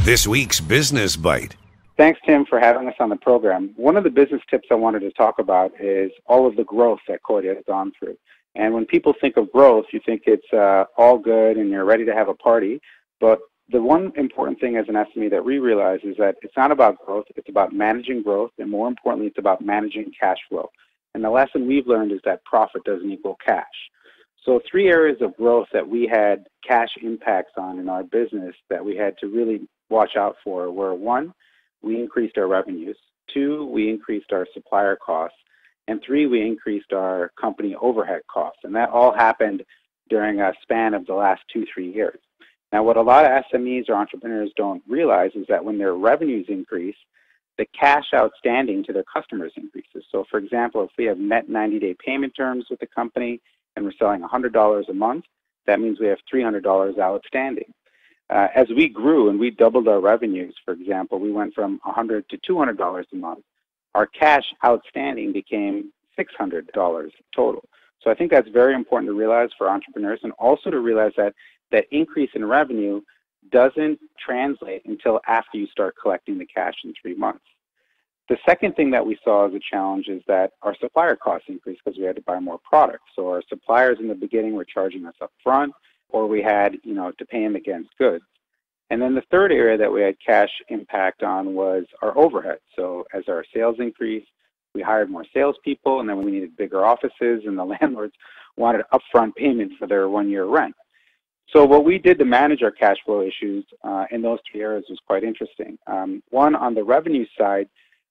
This week's Business Bite. Thanks, Tim, for having us on the program. One of the business tips I wanted to talk about is all of the growth that Kordia has gone through. And when people think of growth, you think it's all good and you're ready to have a party. But the one important thing as an SME that we realize is that it's not about growth, it's about managing growth, and more importantly, it's about managing cash flow. And the lesson we've learned is that profit doesn't equal cash. So 3 areas of growth that we had cash impacts on in our business that we had to really watch out for were: 1, we increased our revenues; 2, we increased our supplier costs; and 3, we increased our company overhead costs. And that all happened during a span of the last 2-3 years. Now, what a lot of SMEs or entrepreneurs don't realize is that when their revenues increase, the cash outstanding to their customers increases. So, for example, if we have net 90-day payment terms with the company and we're selling $100 a month, that means we have $300 outstanding. As we grew and we doubled our revenues, for example, we went from $100 to $200 a month, our cash outstanding became $600 total. So I think that's very important to realize for entrepreneurs, and also to realize that that increase in revenue doesn't translate until after you start collecting the cash in 3 months. The second thing that we saw as a challenge is that our supplier costs increased because we had to buy more products. So our suppliers in the beginning were charging us up front, or we had, to pay them against goods. And then the third area that we had cash impact on was our overhead. So as our sales increased, we hired more salespeople, and then we needed bigger offices, and the landlords wanted upfront payment for their 1-year rent. So what we did to manage our cash flow issues in those 3 areas was quite interesting. One, on the revenue side,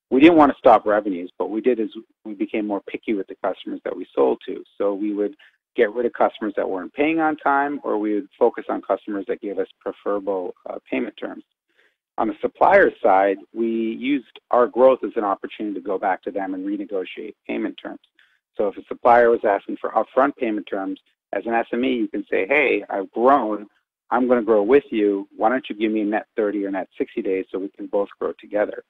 we didn't want to stop revenues, but what we did is we became more picky with the customers that we sold to. So we would get rid of customers that weren't paying on time, or we would focus on customers that gave us preferable payment terms. On the supplier side, we used our growth as an opportunity to go back to them and renegotiate payment terms. So if a supplier was asking for upfront payment terms, as an SME, you can say, hey, I've grown, I'm going to grow with you. Why don't you give me a net 30 or net 60 days so we can both grow together?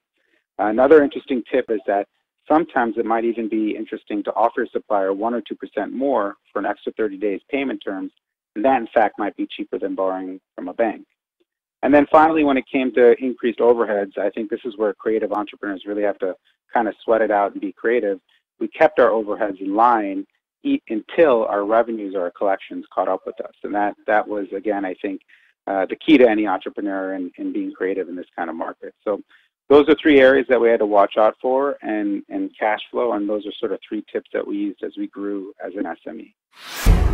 Another interesting tip is that sometimes it might even be interesting to offer a supplier 1 or 2% more for an extra 30 days payment terms, and that in fact might be cheaper than borrowing from a bank. And then finally, when it came to increased overheads, I think this is where creative entrepreneurs really have to kind of sweat it out and be creative. We kept our overheads in line until our revenues or our collections caught up with us. And that was, again, I think, the key to any entrepreneur in being creative in this kind of market. So those are 3 areas that we had to watch out for, and cash flow, and those are sort of 3 tips that we used as we grew as an SME.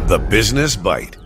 The Business Bite.